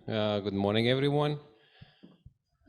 Good morning, everyone.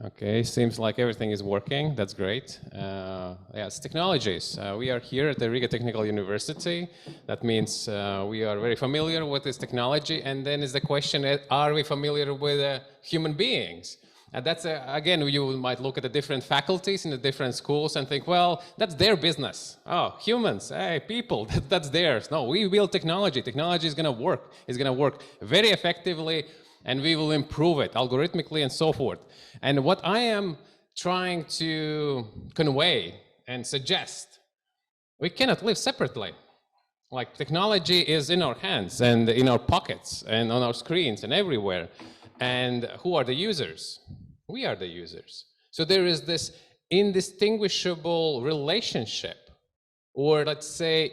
Okay, seems like everything is working. That's great. Yes, technologies. We are here at the Riga Technical University. That means we are very familiar with this technology. And then is the question, are we familiar with human beings? And that's, again, you might look at the different faculties in the different schools and think, well, that's their business. Oh, humans, hey, people, that's theirs. No, we build technology. Technology is going to work. It's going to work very effectively, and we will improve it algorithmically and so forth. And what I am trying to convey and suggest, we cannot live separately. Like, technology is in our hands and in our pockets and on our screens and everywhere. And who are the users? We are the users. So there is this indistinguishable relationship, or let's say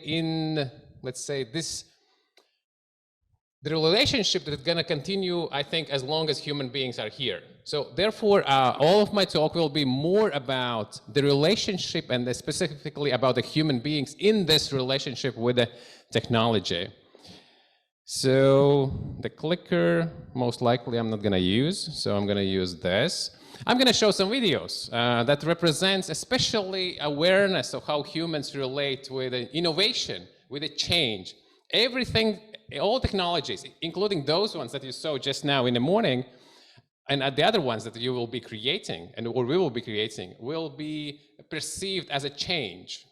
the relationship that's going to continue, I think, as long as human beings are here. So therefore, all of my talk will be more about the relationship and specifically about the human beings in this relationship with the technology. So the clicker, most likely I'm not going to use, so I'm going to use this. I'm going to show some videos that represents especially awareness of how humans relate with innovation, with a change. Everything, all technologies, including those ones that you saw just now in the morning, and the other ones that you will be creating, or we will be creating, will be perceived as a change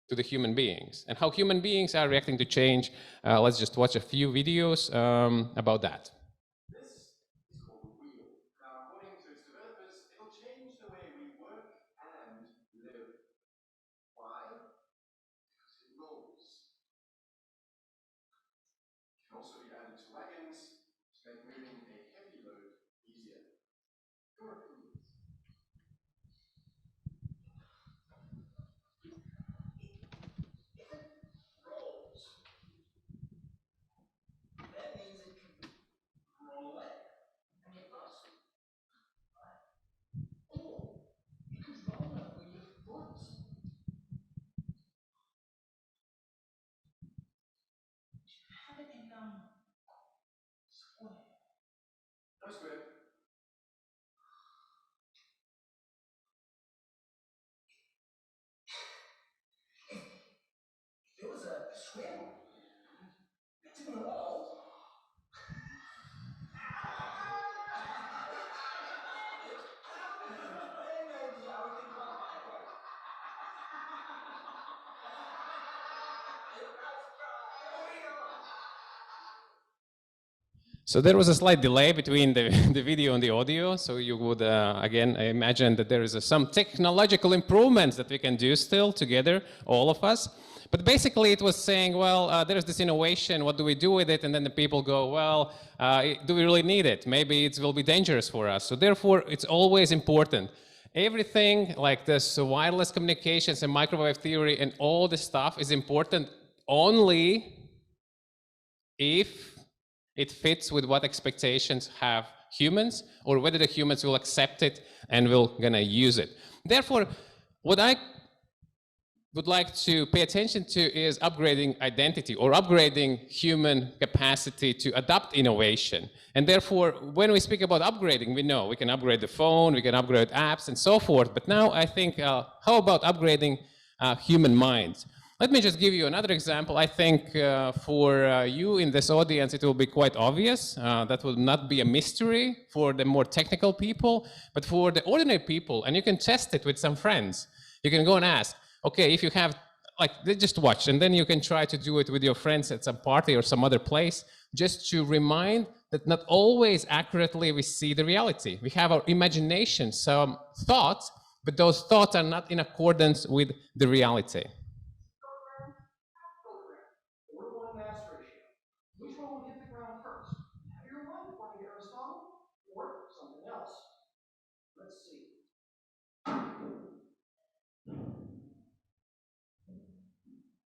to the human beings. And how human beings are reacting to change, let's just watch a few videos about that. This is called the wheel. Now, according to its developers, it'll change the way we work and live. Why? Because it rolls. It can also be added to wagons to make moving a heavy load easier. Your opinions? If it rolls, that means it can roll away and get lost. Or it could roll over your foot. Have it in square. No square. If it was a square one, it didn't roll. Maybe I would think about it that way. So there was a slight delay between the video and the audio. So you would, again, imagine that there is some technological improvements that we can do still together, all of us. But basically it was saying, well, there's this innovation, what do we do with it? And then the people go, well, do we really need it? Maybe it will be dangerous for us. So therefore, it's always important. Everything like this wireless communications and microwave theory and all this stuff is important only if it fits with what expectations have humans, or whether the humans will accept it and will gonna use it. Therefore, what I would like to pay attention to is upgrading identity, or upgrading human capacity to adopt innovation. And therefore, when we speak about upgrading, we know we can upgrade the phone, we can upgrade apps and so forth. But now I think, how about upgrading human minds? Let me just give you another example. I think for you in this audience, it will be quite obvious. That will not be a mystery for the more technical people, but for the ordinary people, and you can test it with some friends. You can go and ask, okay, if you have, like, just watch, and then you can try to do it with your friends at some party or some other place, just to remind that not always accurately we see the reality. We have our imagination, some thoughts, but those thoughts are not in accordance with the reality. Mass ratio. Which one will hit the ground first? Heavier one, according to Aristotle, or something else? Let's see.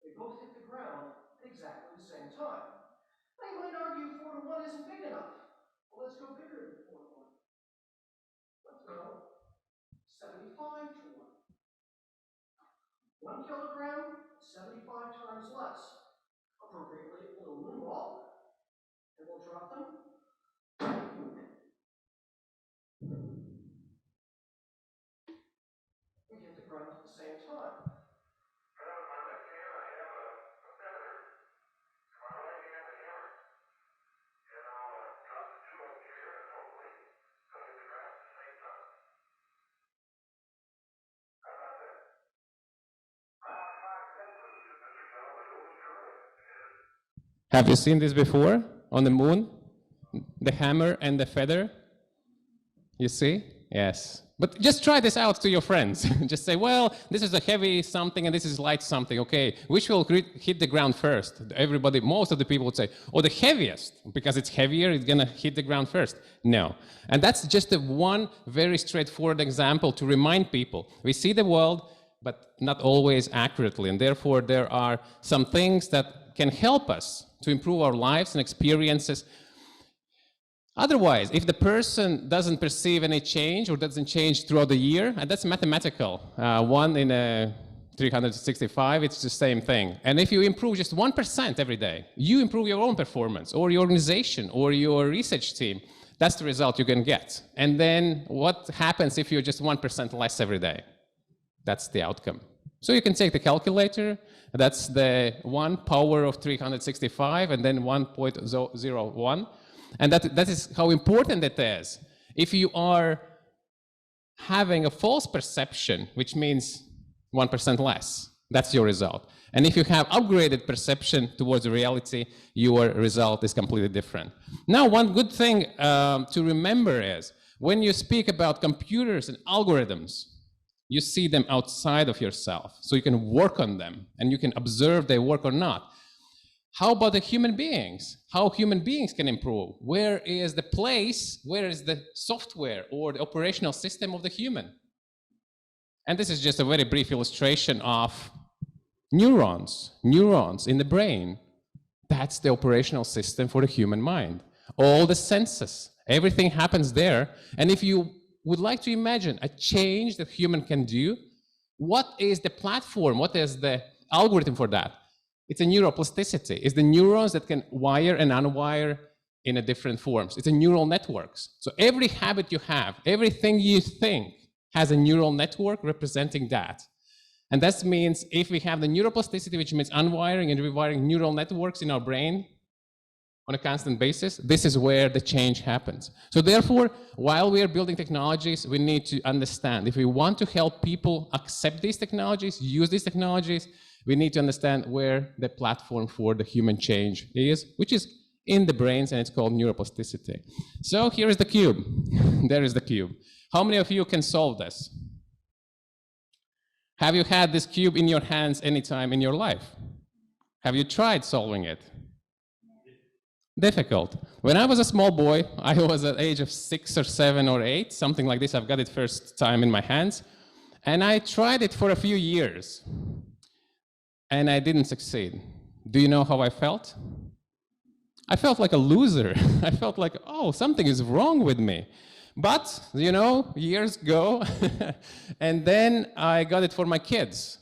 They both hit the ground at exactly the same time. Now you might argue 4 to 1 isn't big enough. Well, let's go bigger than 4 to 1. Let's go 75 to 1. 1 kilogram, 75 times less. Appropriately, a little moon ball. And we'll drop them Have you seen this before on the moon? The hammer and the feather? You see? Yes. But just try this out to your friends. Just say, well, this is a heavy something and this is light something. Okay, which will hit the ground first? Everybody, most of the people would say, oh, the heaviest, because it's heavier, it's gonna hit the ground first. No. And that's just one very straightforward example to remind people. We see the world, but not always accurately. And therefore, there are some things that can help us to improve our lives and experiences. Otherwise, if the person doesn't perceive any change or doesn't change throughout the year, and that's mathematical, 1 in 365, it's the same thing. And if you improve just 1% every day, you improve your own performance, or your organization, or your research team. That's the result you can get. And then what happens if you're just 1% less every day? That's the outcome. So you can take the calculator, that's the 1 power of 365, and then 1.01. And that is how important it is. If you are having a false perception, which means 1% less, that's your result. And if you have upgraded perception towards reality, your result is completely different. Now, one good thing to remember is, when you speak about computers and algorithms, you see them outside of yourself, so you can work on them, and you can observe they work or not. How about the human beings? How human beings can improve? Where is the place, where is the software or the operational system of the human? And this is just a very brief illustration of neurons in the brain. That's the operational system for the human mind. All the senses, everything happens there. And if you would like to imagine a change that human can do, what is the platform? What is the algorithm for that? It's a neuroplasticity. It's the neurons that can wire and unwire in a different forms. It's a neural networks. So every habit you have, everything you think has a neural network representing that. And that means if we have the neuroplasticity, which means unwiring and rewiring neural networks in our brain on a constant basis, this is where the change happens. So therefore, while we are building technologies, we need to understand, if we want to help people accept these technologies, use these technologies, we need to understand where the platform for the human change is, which is in the brains, and it's called neuroplasticity. So here is the cube. There is the cube. How many of you can solve this? Have you had this cube in your hands anytime in your life? Have you tried solving it? Difficult. When I was a small boy, I was at the age of 6 or 7 or 8, something like this. I've got it first time in my hands. And I tried it for a few years. And I didn't succeed. Do you know how I felt? I felt like a loser. I felt like, oh, something is wrong with me. But, you know, years go, and then I got it for my kids.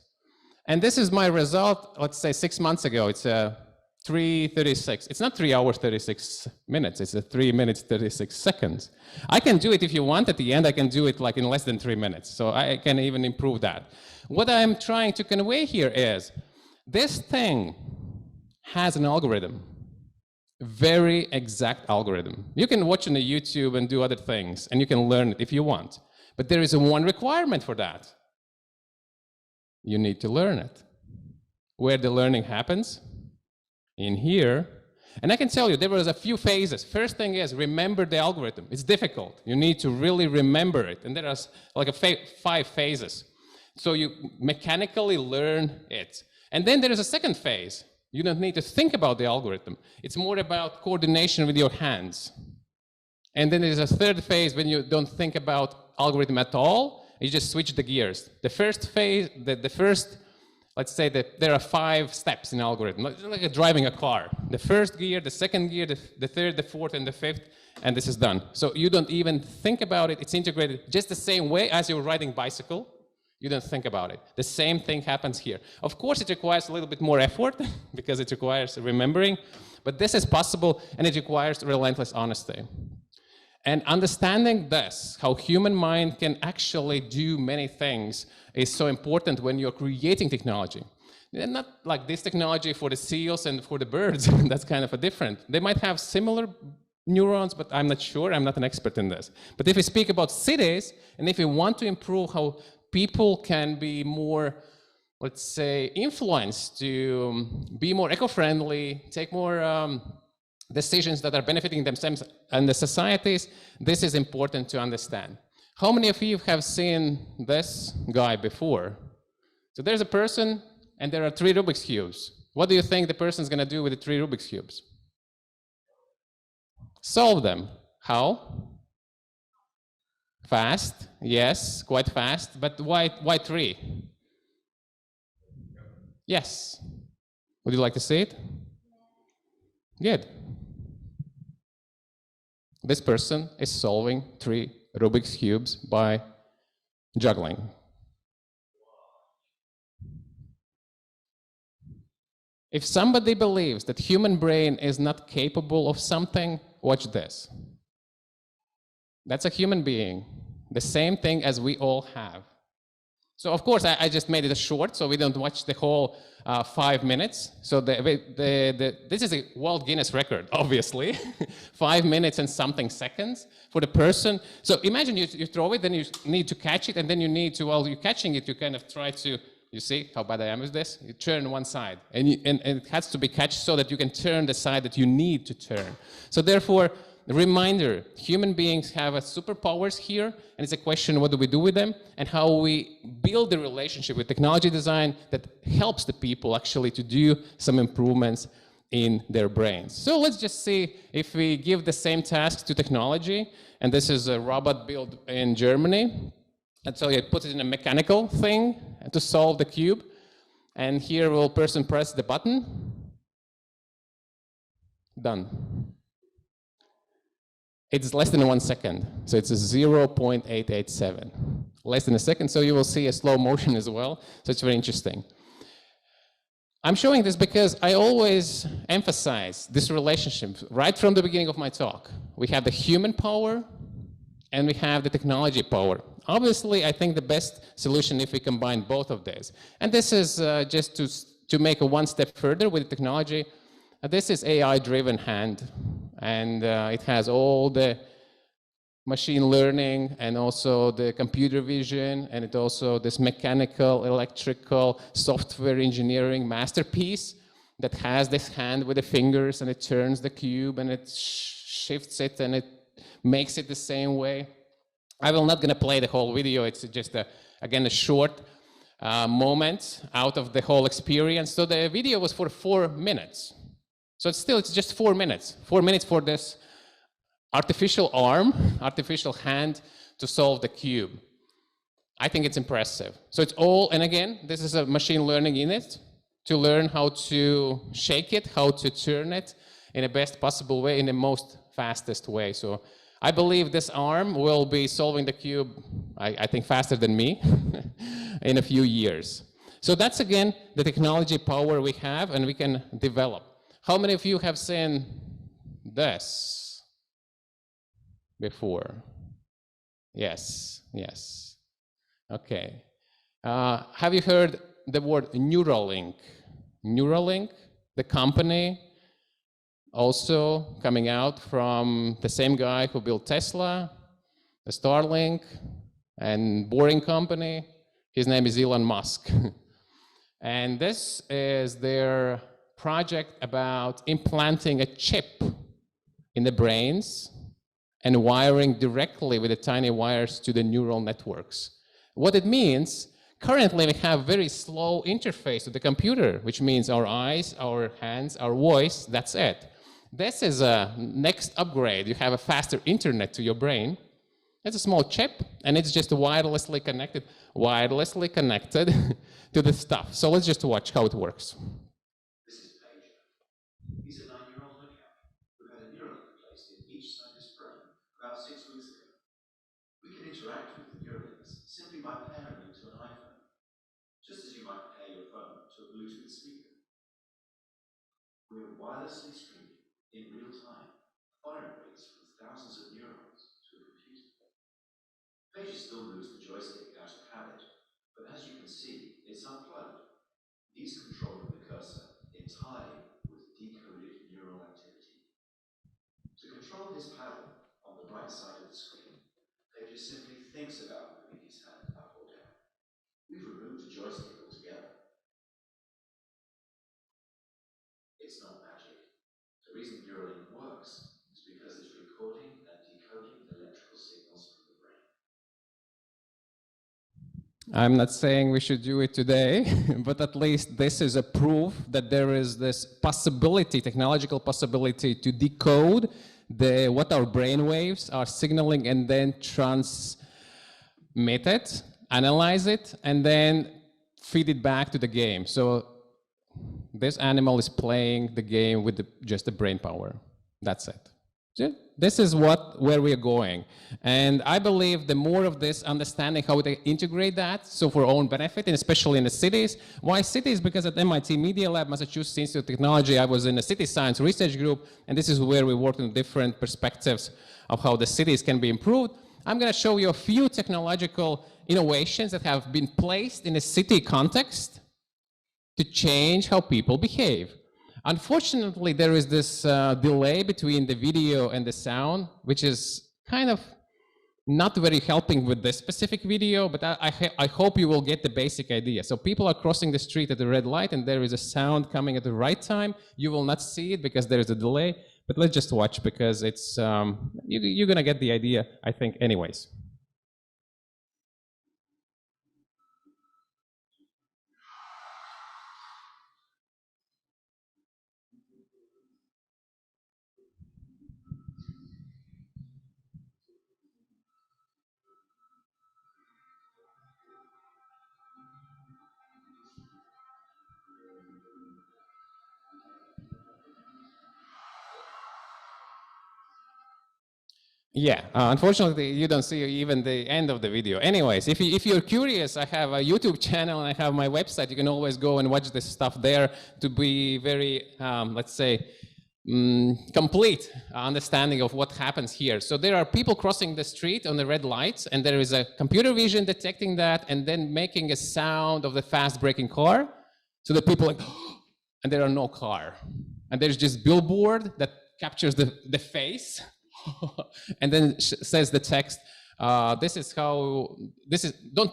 And this is my result, let's say 6 months ago. It's 3:36. It's not 3 hours, 36 minutes. It's 3 minutes, 36 seconds. I can do it if you want. At the end, I can do it like in less than 3 minutes. So I can even improve that. What I'm trying to convey here is, this thing has an algorithm, very exact algorithm. You can watch on the YouTube and do other things, and you can learn it if you want. But there is one requirement for that. You need to learn it. Where the learning happens? In here. And I can tell you, there was a few phases. First thing is, remember the algorithm. It's difficult. You need to really remember it. And there are like 5 phases. So you mechanically learn it. And then there is a second phase. You don't need to think about the algorithm. It's more about coordination with your hands. And then there's a third phase when you don't think about algorithm at all. You just switch the gears. The first phase, let's say that there are 5 steps in algorithm, like driving a car. The first gear, the second gear, the third, the fourth, and the fifth, and this is done. So you don't even think about it. It's integrated just the same way as you're riding bicycle. You don't think about it. The same thing happens here. Of course, it requires a little bit more effort because it requires remembering, but this is possible, and it requires relentless honesty. And understanding this, how human mind can actually do many things, is so important when you're creating technology. And not like this technology for the seals and for the birds. That's kind of a different. They might have similar neurons, but I'm not sure. I'm not an expert in this. But if we speak about cities, and if we want to improve how people can be more let's say, influence to be more eco-friendly, take more decisions that are benefiting themselves and the societies, this is important to understand. How many of you have seen this guy before? So there's a person, and there are 3 Rubik's Cubes. What do you think the person's going to do with the 3 Rubik's Cubes? Solve them. How? Fast, yes, quite fast, but why 3? Yes. Would you like to see it? Good. This person is solving 3 Rubik's Cubes by juggling. If somebody believes that human brain is not capable of something, watch this. That's a human being, the same thing as we all have. So of course, I just made it a short, so we don't watch the whole 5 minutes. So this is a World Guinness record, obviously. 5 minutes and something seconds for the person. So imagine you throw it, then you need to catch it, and then you need to, while you're catching it, you kind of try to, you see how bad I am with this? You turn one side, and it has to be catched so that you can turn the side that you need to turn. So therefore, the reminder, human beings have superpowers here, and it's a question, what do we do with them, and how we build the relationship with technology design that helps the people actually to do some improvements in their brains. So let's just see if we give the same tasks to technology, and this is a robot built in Germany, and so you put it in a mechanical thing to solve the cube, and here will person press the button, done. It's less than 1 second, so it's a 0.887. Less than a second, so you will see a slow motion as well, so it's very interesting. I'm showing this because I always emphasize this relationship right from the beginning of my talk. We have the human power, and we have the technology power. Obviously, I think the best solution if we combine both of these. And this is just to make a one step further with technology. This is AI-driven hand, and it has all the machine learning and also the computer vision, and it also this mechanical, electrical, software engineering masterpiece that has this hand with the fingers, and it turns the cube, and it shifts it, and it makes it the same way. I will not gonna play the whole video. It's just again a short moment out of the whole experience. So the video was for 4 minutes. So it's just 4 minutes. 4 minutes for this artificial arm, artificial hand to solve the cube. I think it's impressive. So it's all, and again, this is a machine learning in it to learn how to shake it, how to turn it in the best possible way, in the most fastest way. So I believe this arm will be solving the cube, I think, faster than me in a few years. So that's, again, the technology power we have and we can develop. How many of you have seen this before? Yes, yes. Okay. Have you heard the word Neuralink? Neuralink, the company, also coming out from the same guy who built Tesla, the Starlink, and Boring Company. His name is Elon Musk. And this is their project about implanting a chip in the brains and wiring directly with the tiny wires to the neural networks. What it means, currently we have very slow interface to the computer, which means our eyes, our hands, our voice, that's it. This is a next upgrade. You have a faster internet to your brain. It's a small chip, and it's just wirelessly connected to the stuff. So let's just watch how it works. This is Paige. He's a 9-year-old Lydia who had a neuron replaced in each side of his brain about 6 weeks ago. We can interact with the neurons simply by pairing them to an iPhone, just as you might pair your phone to a Bluetooth speaker. We're wirelessly streaming in real time firing rates from thousands of neurons to a computer. Paige still moves the joystick out of habit, but as you can see, it's unplugged. He's controlling the cursor entirely with decoded neural activity. To control his paddle on the right side of the screen, Paige simply thinks about moving his hand up or down. We've removed the joystick altogether, I'm not saying we should do it today, but at least this is a proof that there is this possibility, technological possibility, to decode what our brainwaves are signaling and then transmit it, analyze it, and then feed it back to the game. So this animal is playing the game with just the brain power. That's it. This is where we are going. And I believe the more of this understanding how to integrate that, so for our own benefit, and especially in the cities. Why cities? Because at MIT Media Lab, Massachusetts Institute of Technology, I was in a city science research group, and this is where we worked on different perspectives of how the cities can be improved. I'm going to show you a few technological innovations that have been placed in a city context to change how people behave. Unfortunately, there is this delay between the video and the sound, which is kind of not very helping with this specific video, but I hope you will get the basic idea. So people are crossing the street at the red light, and there is a sound coming at the right time. You will not see it because there is a delay, but let's just watch because it's you're going to get the idea, I think, anyways. Yeah, unfortunately, you don't see even the end of the video. Anyways, if you're curious, I have a YouTube channel and I have my website. You can always go and watch this stuff there to be very, let's say, complete understanding of what happens here. So there are people crossing the street on the red lights, and there is a computer vision detecting that and then making a sound of the fast braking car. So the people are like, and there are no car. And there's just billboard that captures the face. And then says the text, don't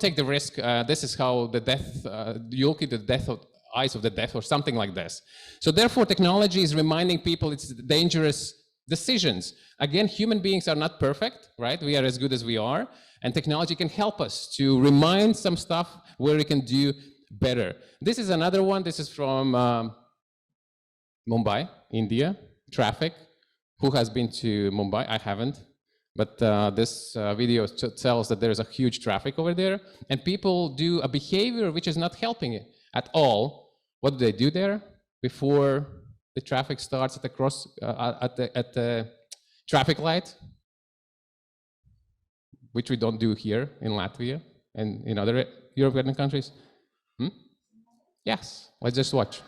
take the risk, this is how the death, you'll get the death of eyes of the death or something like this. So therefore technology is reminding people it's dangerous decisions. Again, human beings are not perfect, right? We are as good as we are, and technology can help us to remind some stuff where we can do better. This is another one, this is from Mumbai, India, traffic. Who has been to Mumbai? I haven't, but this video tells that there is a huge traffic over there, and people do a behavior which is not helping it at all. What do they do there before the traffic starts at the traffic light? Which we don't do here in Latvia and in other European countries. Yes, let's just watch.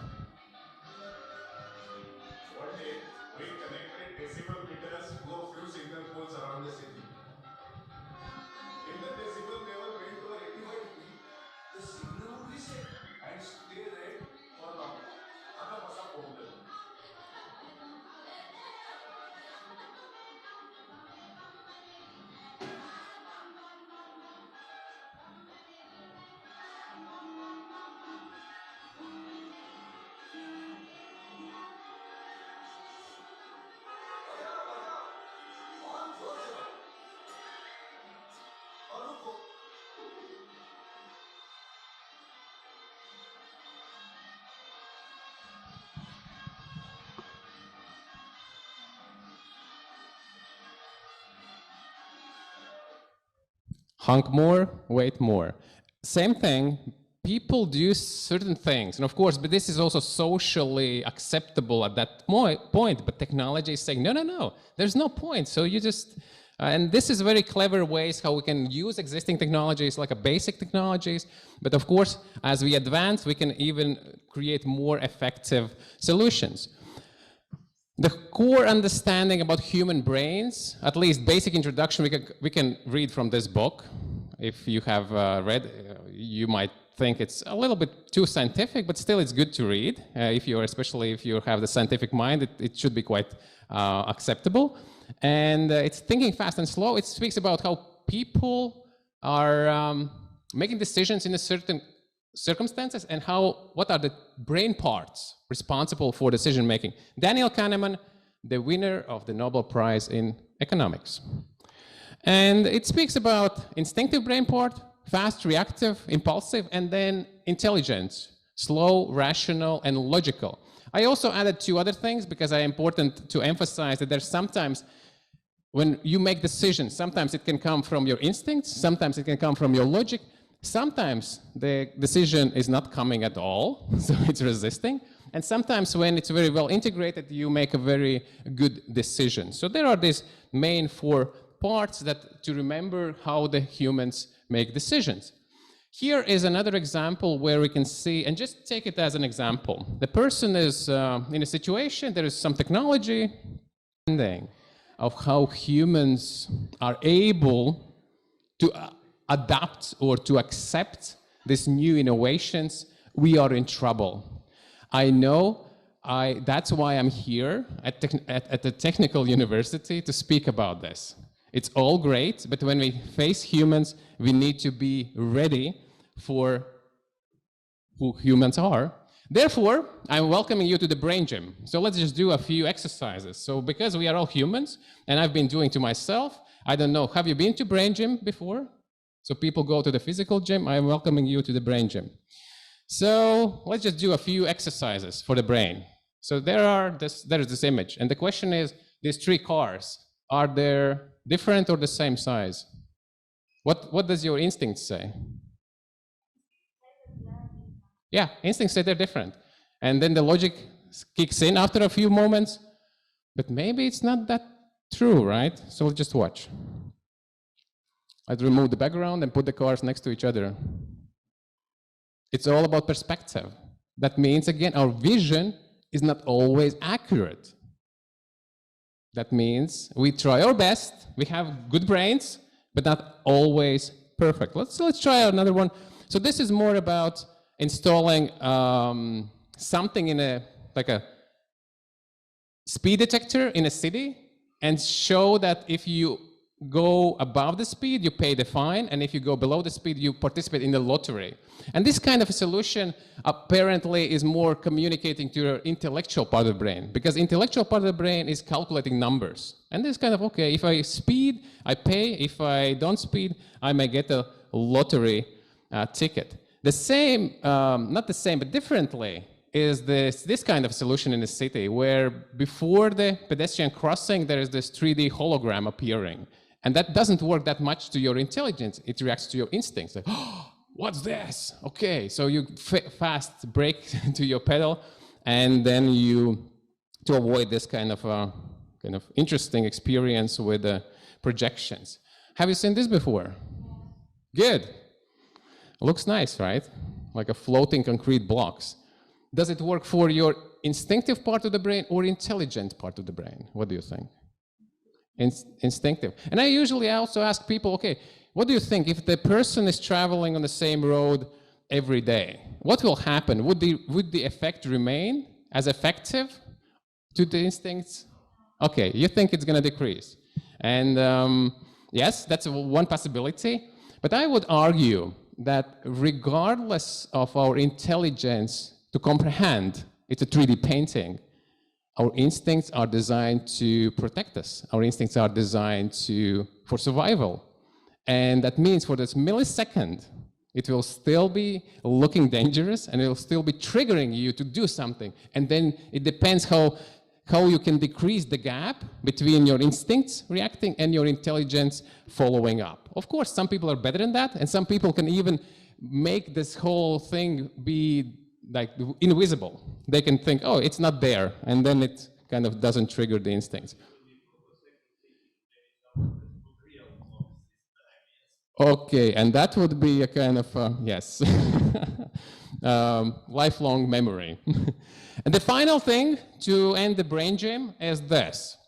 Honk more, wait more. Same thing, people do certain things, and of course, but this is also socially acceptable at that point, but technology is saying, no, there's no point, so you just, and this is very clever ways how we can use existing technologies like a basic technologies, but of course, as we advance, we can even create more effective solutions. The core understanding about human brains, at least basic introduction, we can read from this book. If you have read, you might think it's a little bit too scientific, but still it's good to read. Especially if you have the scientific mind, it should be quite acceptable. And it's thinking fast and slow. It speaks about how people are making decisions in a certain circumstances and what are the brain parts responsible for decision making. Daniel Kahneman, the winner of the Nobel Prize in Economics. And it speaks about instinctive brain part, fast, reactive, impulsive, and then intelligent, slow, rational, and logical. I also added 2 other things because it's important to emphasize that there's sometimes when you make decisions, sometimes it can come from your instincts, sometimes it can come from your logic, sometimes the decision is not coming at all, so it's resisting, and sometimes when it's very well integrated, you make a very good decision. So there are these main 4 parts that to remember how the humans make decisions. Here is another example where we can see, and just take it as an example. The person is in a situation, there is some technology, of how humans are able to adapt or to accept these new innovations, we are in trouble. I know, that's why I'm here at the technical university to speak about this. It's all great, but when we face humans, we need to be ready for who humans are. Therefore, I'm welcoming you to the brain gym. So let's just do a few exercises. So because we are all humans, and I've been doing to myself, I don't know, have you been to brain gym before? So people go to the physical gym, I'm welcoming you to the brain gym. So let's just do a few exercises for the brain. So there is this image, and the question is, these 3 cars, are they different or the same size? What does your instinct say? Yeah, instincts say they're different. And then the logic kicks in after a few moments, but maybe it's not that true, right? So we'll just watch. I'd remove the background and put the cars next to each other. It's all about perspective. That means, again, our vision is not always accurate. That means we try our best, we have good brains, but not always perfect. Let's try another one. So this is more about installing something in like a speed detector in a city and show that if you go above the speed, you pay the fine, and if you go below the speed, you participate in the lottery. And this kind of a solution apparently is more communicating to your intellectual part of the brain, because intellectual part of the brain is calculating numbers. And this kind of, okay, if I speed, I pay. If I don't speed, I may get a lottery ticket. The same, not the same, but differently, is this kind of solution in the city where before the pedestrian crossing, there is this 3D hologram appearing. And that doesn't work that much to your intelligence. It reacts to your instincts. Like, oh, what's this? Okay, so you fast brake to your pedal, and then to avoid this kind of interesting experience with the projections. Have you seen this before? Good. Looks nice, right? Like a floating concrete blocks. Does it work for your instinctive part of the brain or intelligent part of the brain? What do you think? Instinctive. And I usually also ask people, okay, what do you think if the person is traveling on the same road every day? What will happen? Would the effect remain as effective to the instincts? Okay, you think it's going to decrease. And yes, that's one possibility. But I would argue that regardless of our intelligence to comprehend, it's a 3D painting, our instincts are designed to protect us. Our instincts are designed for survival. And that means for this millisecond, it will still be looking dangerous and it will still be triggering you to do something. And then it depends how you can decrease the gap between your instincts reacting and your intelligence following up. Of course, some people are better than that, and some people can even make this whole thing be like invisible. They can think, oh, it's not there, and then it kind of doesn't trigger the instincts. Okay, and that would be a kind of, yes, lifelong memory. And the final thing to end the brain gym is this.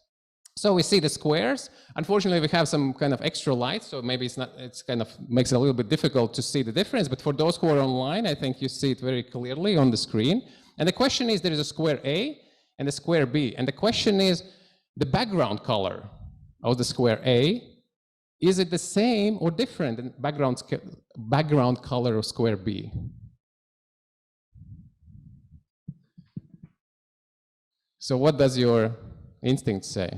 So we see the squares. Unfortunately, we have some kind of extra light, so maybe it's kind of makes it a little bit difficult to see the difference, but for those who are online, I think you see it very clearly on the screen. And the question is, there is a square A and a square B. And the question is, the background color of the square A, is it the same or different than background color of square B? So what does your instinct say?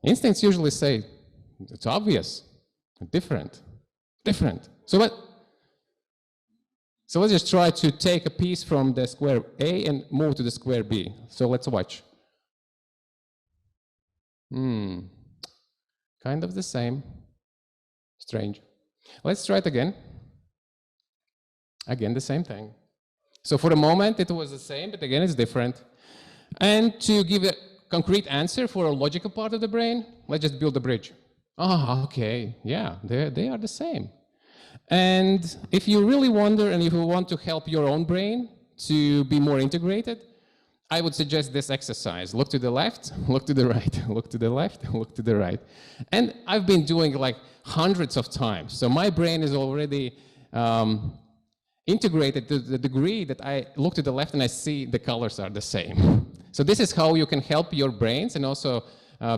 Instincts usually say, it's obvious, different. So let's just try to take a piece from the square A and move to the square B. So let's watch. Kind of the same. Strange. Let's try it again. Again, the same thing. So for a moment, it was the same, but again, it's different. And to give a concrete answer for a logical part of the brain, let's just build a bridge. Oh, okay, yeah, they are the same. And if you really wonder and if you want to help your own brain to be more integrated, I would suggest this exercise. Look to the left, look to the right, look to the left, look to the right. And I've been doing like hundreds of times. So my brain is already integrated to the degree that I look to the left and I see the colors are the same. So this is how you can help your brains and also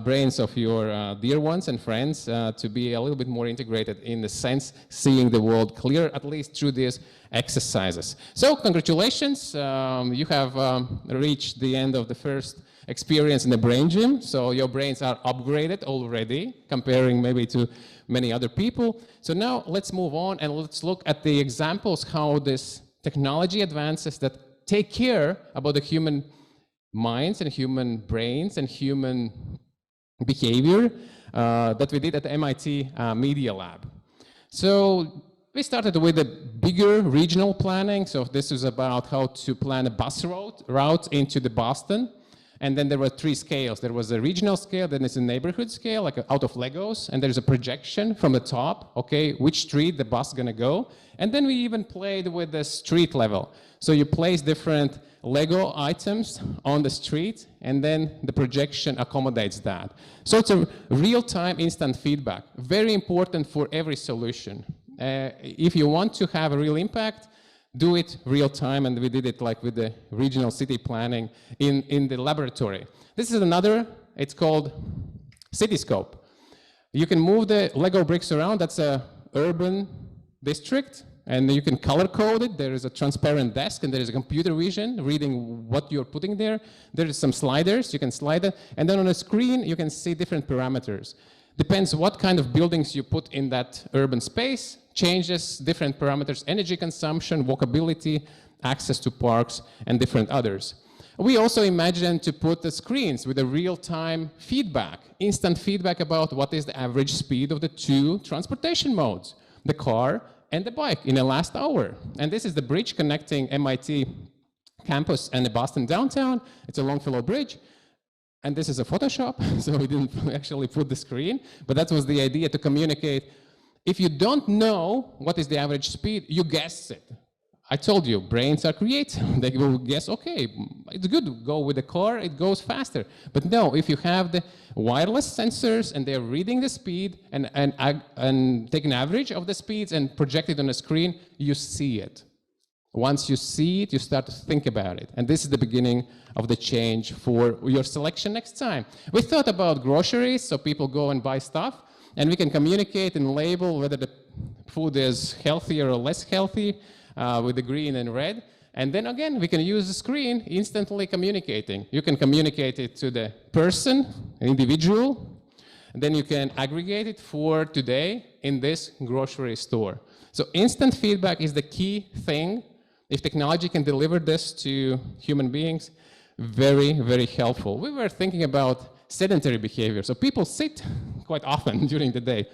brains of your dear ones and friends to be a little bit more integrated in the sense seeing the world clear, at least through these exercises. So congratulations, you have reached the end of the first experience in the brain gym. So your brains are upgraded already, comparing maybe to many other people. So now let's move on and let's look at the examples how this technology advances that take care about the human minds and human brains and human behavior that we did at the MIT Media Lab. So we started with a bigger regional planning. So this is about how to plan a bus route into the Boston. And then there were 3 scales. There was a regional scale, then there's a neighborhood scale, like out of Legos, and there's a projection from the top, okay, which street the bus is gonna go. And then we even played with the street level. So you place different Lego items on the street, and then the projection accommodates that. So it's a real-time instant feedback, very important for every solution. If you want to have a real impact, do it real time, and we did it like with the regional city planning in the laboratory. This is another, it's called Cityscope. You can move the Lego bricks around, that's a urban district, and you can color code it. There is a transparent desk, and there is a computer vision reading what you're putting there. There is some sliders, you can slide it, and then on a screen you can see different parameters. Depends what kind of buildings you put in that urban space, changes different parameters, energy consumption, walkability, access to parks, and different others. We also imagined to put the screens with a real-time feedback, instant feedback about what is the average speed of the 2 transportation modes, the car and the bike in the last hour. And this is the bridge connecting MIT campus and the Boston downtown. It's a Longfellow Bridge. And this is a Photoshop, so we didn't actually put the screen, but that was the idea to communicate. If you don't know what is the average speed, you guess it. I told you, brains are creative. They will guess, okay, it's good to go with the car, it goes faster. But no, if you have the wireless sensors and they're reading the speed and take an average of the speeds and project it on a screen, you see it. Once you see it, you start to think about it. And this is the beginning of the change for your selection next time. We thought about groceries, so people go and buy stuff, and we can communicate and label whether the food is healthier or less healthy with the green and red. And then again, we can use the screen instantly communicating. You can communicate it to the person, an individual, and then you can aggregate it for today in this grocery store. So instant feedback is the key thing. If technology can deliver this to human beings, very, very helpful. We were thinking about sedentary behavior. So people sit quite often during the day.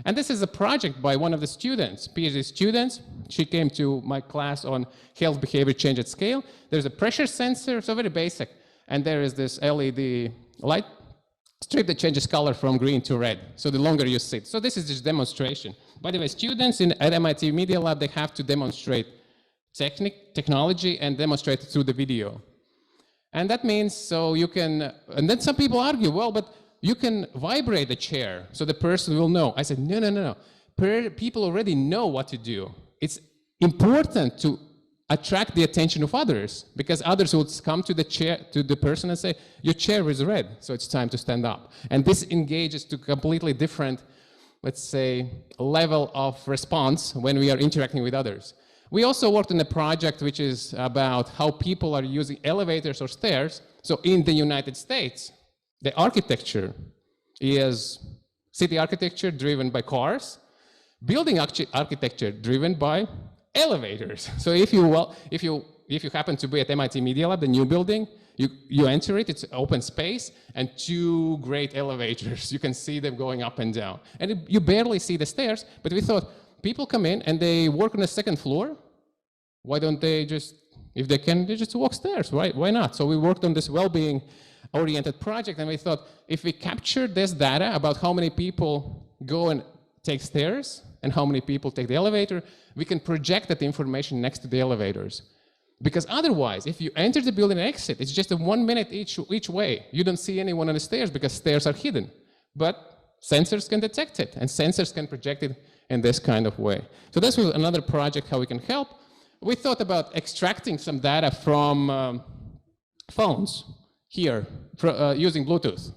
And this is a project by one of the students, PhD students. She came to my class on health behavior change at scale. There's a pressure sensor, so very basic. And there is this LED light strip that changes color from green to red, so the longer you sit. So this is just demonstration. By the way, students at MIT Media Lab, they have to demonstrate technology and demonstrate it through the video. And that means, so you can, and then some people argue, well, but you can vibrate the chair so the person will know. I said, no. People already know what to do. It's important to attract the attention of others, because others will come to the chair, to the person and say, your chair is red, so it's time to stand up. And this engages to completely different, let's say, level of response when we are interacting with others. We also worked on a project which is about how people are using elevators or stairs. So in the United States, the architecture is city architecture driven by cars, building architecture driven by elevators. So if you happen to be at MIT Media Lab, the new building, you enter it, it's open space, and two great elevators. You can see them going up and down. And you barely see the stairs, but we thought, people come in and they work on the second floor. Why don't they just, if they can, they just walk stairs, right? Why not? So we worked on this well-being oriented project, and we thought, if we capture this data about how many people go and take stairs and how many people take the elevator, we can project that information next to the elevators. Because otherwise, if you enter the building and exit, it's just a 1 minute each way. You don't see anyone on the stairs because stairs are hidden. But sensors can detect it, and sensors can project it in this kind of way. So this was another project how we can help. We thought about extracting some data from phones here using Bluetooth.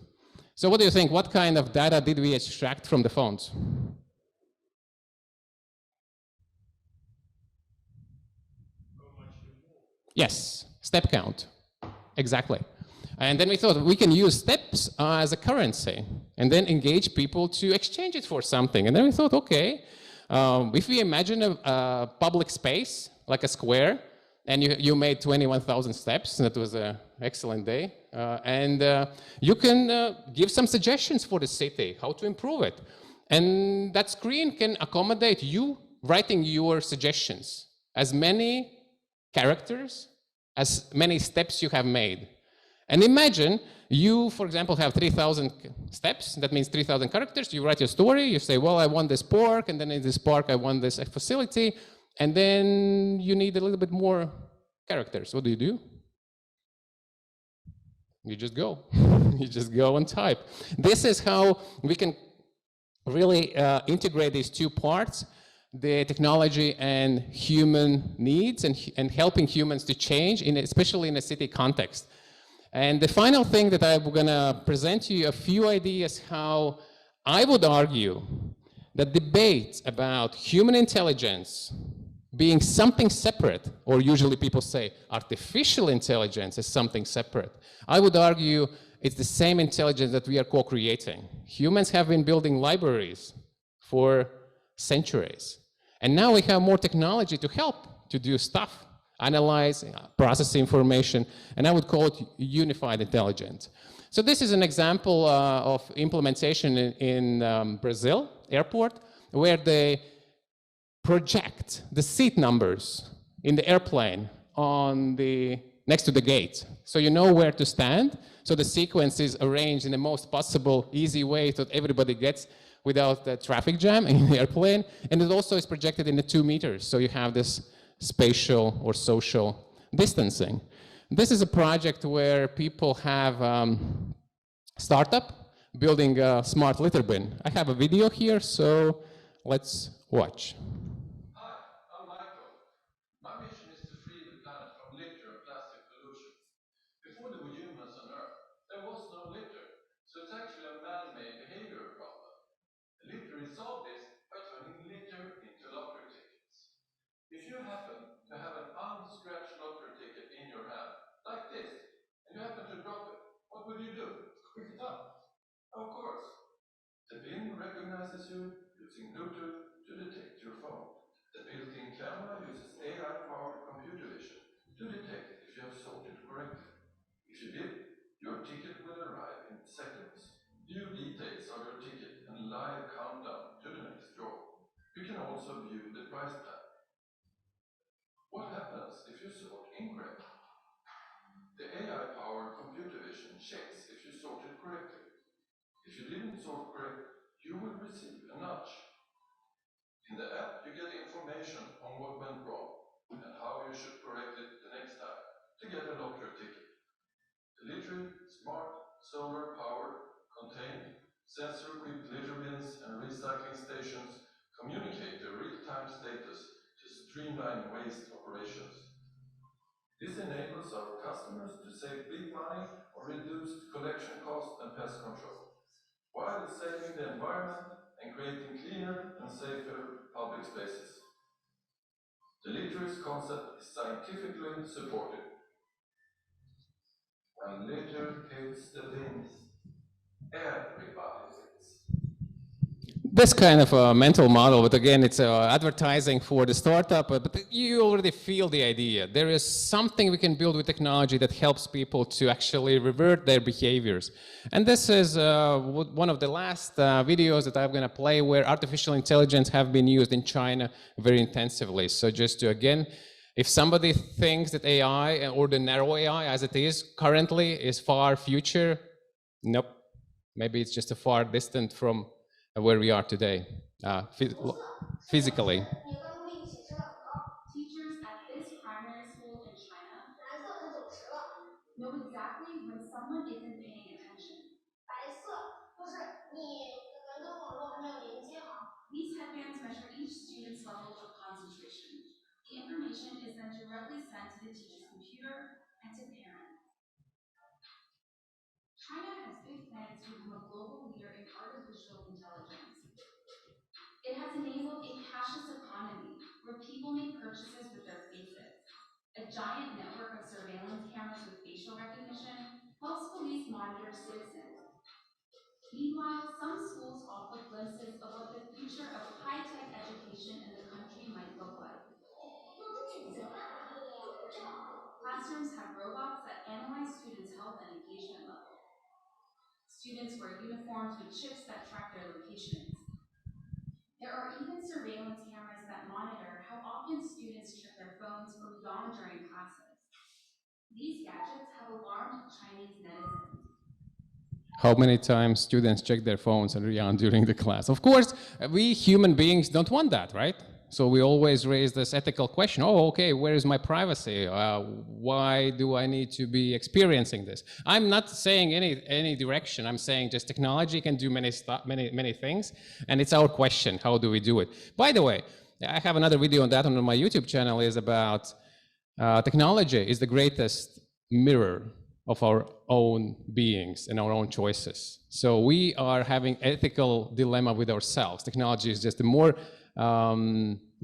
So what do you think? What kind of data did we extract from the phones? Yes, step count, exactly. And then we thought we can use steps as a currency and then engage people to exchange it for something. And then we thought, okay, if we imagine a public space, like a square, and you made 21,000 steps, and that was an excellent day, you can give some suggestions for the city, how to improve it. And that screen can accommodate you writing your suggestions, as many characters, as many steps you have made. And imagine you, for example, have 3,000 steps. That means 3,000 characters. You write your story. You say, well, I want this park, and then in this park, I want this facility. And then you need a little bit more characters. What do? You just go. You just go and type. This is how we can really integrate these two parts, the technology and human needs, and helping humans to change, especially in a city context. And the final thing that I'm going to present to you a few ideas how I would argue that debate about human intelligence being something separate, or usually people say artificial intelligence is something separate. I would argue it's the same intelligence that we are co-creating. Humans have been building libraries for centuries. And now we have more technology to help to do stuff, analyze, process information, and I would call it unified intelligence. So this is an example of implementation in Brazil airport, where they project the seat numbers in the airplane next to the gate. So you know where to stand. So the sequence is arranged in the most possible easy way so that everybody gets without the traffic jam in the airplane. And it also is projected in the 2 meters. So you have this spatial or social distancing. This is a project where people have startup building a smart litter bin. I have a video here, so let's watch. Hi, I'm Michael. My mission is to free the planet from litter and plastic pollution. Before there were humans on Earth, there was no litter, so it's actually a man-made behavior problem. Litter is solved this by turning litter into lottery tickets. If you happen to have an unscratched lottery ticket in your hand, like this, and you happen to drop it, what would you do? Pick it up. Of course. The bin recognizes you using Bluetooth to detect your phone. The built-in camera uses AI-powered computer vision to detect if you have sorted correctly. If you did, your ticket will arrive in seconds. View details of your ticket and live countdown to the next draw. You can also view the price tag. What happens if you sort incorrectly? The AI-powered computer vision checks if you sorted correctly. If you didn't sort correctly, you will receive a nudge. In the app, you get information on what went wrong and how you should correct it the next time to get a lottery ticket. The literally smart, solar-powered, contained, sensor-equipped litter bins and recycling stations communicate their real-time status to streamline waste operations. This enables our customers to save big money on reduced collection costs and pest control, while saving the environment and creating cleaner and safer public spaces. The litter concept is scientifically supported. When litter hits the bins, everybody this kind of a mental model, but again, it's advertising for the startup, but you already feel the idea. There is something we can build with technology that helps people to actually revert their behaviors. And this is one of the last videos that I'm gonna play where artificial intelligence have been used in China very intensively. So just to, again, if somebody thinks that AI, or the narrow AI as it is currently, is far future, nope. Maybe it's just a far distant from where we are today, physically. Teachers at this primary school in China know exactly when someone isn't paying attention. These headbands measure each student's level of concentration. The information is then directly sent to the teacher's computer and to parents. China has big plans to become a global leader in artificial intelligence. It has enabled a cashless economy where people make purchases with their faces. A giant network of surveillance cameras with facial recognition helps police monitor citizens. Meanwhile, some schools offer glimpses of what the future of high-tech education in the country might look like. Classrooms have robots that analyze students' health and engagement level. Students wear uniforms with chips that track their locations. There are even surveillance cameras that monitor how often students check their phones or yawn during classes. These gadgets have alarmed Chinese netizens. How many times students check their phones and yawn during the class? Of course, we human beings don't want that, right? So we always raise this ethical question, oh, okay, where is my privacy? Why do I need to be experiencing this? I'm not saying any direction, I'm saying just technology can do many things, and it's our question, how do we do it? By the way, I have another video on that on my YouTube channel, is about technology is the greatest mirror of our own beings and our own choices. So we are having ethical dilemma with ourselves. Technology is just the more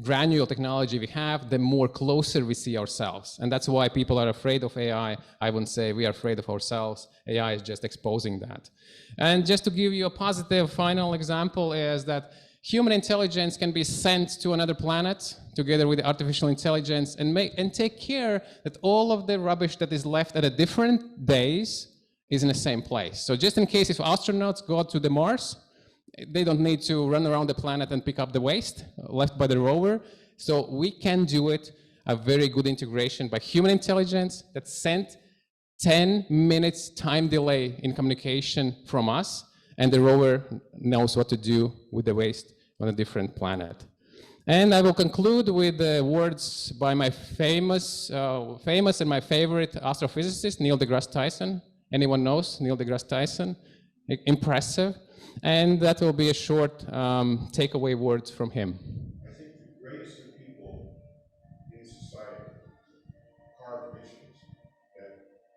granular technology we have, the more closer we see ourselves. And that's why people are afraid of AI. I wouldn't say we are afraid of ourselves. AI is just exposing that. And just to give you a positive final example is that human intelligence can be sent to another planet together with artificial intelligence and take care that all of the rubbish that is left at a different days is in the same place. So just in case if astronauts go to the Mars, they don't need to run around the planet and pick up the waste left by the rover. So we can do it, a very good integration by human intelligence that sent 10 minutes time delay in communication from us, and the rover knows what to do with the waste on a different planet. And I will conclude with the words by my famous and my favorite astrophysicist, Neil deGrasse Tyson. Anyone knows Neil deGrasse Tyson? Impressive. And that will be a short takeaway words from him. I think the greatest of people in society carved visions that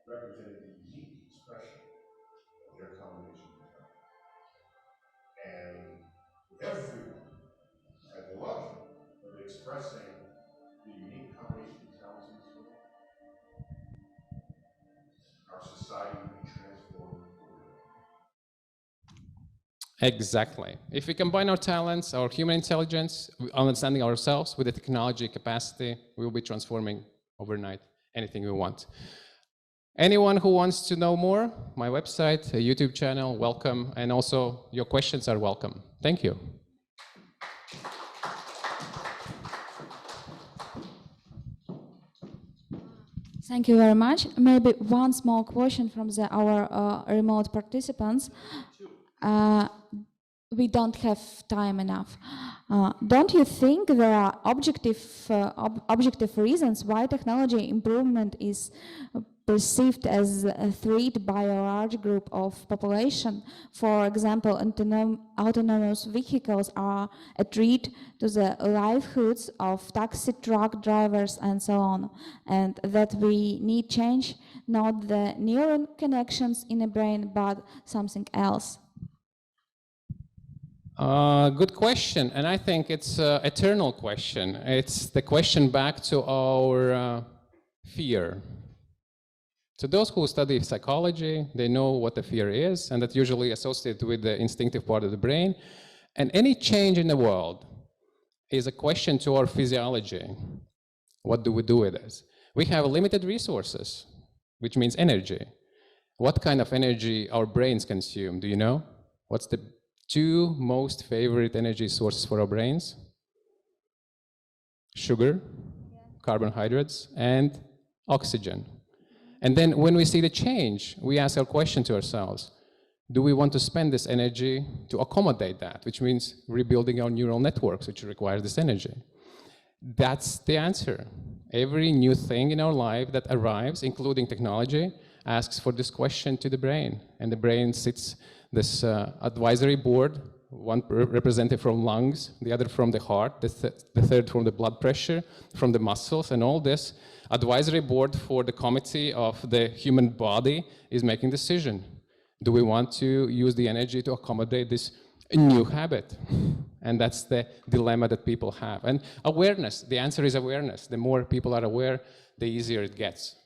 represented the unique expression of their combination of talent. And everyone had the luxury of expressing the unique combination of talents in this world. Our society would be transformed forever. Exactly. If we combine our talents, our human intelligence, understanding ourselves with the technology capacity, we will be transforming overnight anything we want. Anyone who wants to know more, my website, a YouTube channel, welcome, and also your questions are welcome. Thank you. Thank you very much. Maybe one small question from our remote participants. We don't have time enough. Don't you think there are objective reasons why technology improvement is perceived as a threat by a large group of population? For example, autonomous vehicles are a threat to the livelihoods of taxi truck drivers and so on, and that we need change, not the neuron connections in the brain, but something else. Good question, and I think it's an eternal question. It's the question back to our fear. So those who study psychology, they know what the fear is, and that's usually associated with the instinctive part of the brain. And any change in the world is a question to our physiology. What do we do with it? We have limited resources, which means energy. What kind of energy our brains consume, do you know? What's the two most favorite energy sources for our brains? Sugar, carbohydrates, and oxygen. And then when we see the change, we ask our question to ourselves, do we want to spend this energy to accommodate that, which means rebuilding our neural networks, which requires this energy? That's the answer. Every new thing in our life that arrives, including technology, asks for this question to the brain. And the brain sits this advisory board, one representative from lungs, the other from the heart, the third from the blood pressure, from the muscles, and all this advisory board for the committee of the human body is making decision. Do we want to use the energy to accommodate this new habit? And that's the dilemma that people have. And awareness, the answer is awareness. The more people are aware, the easier it gets.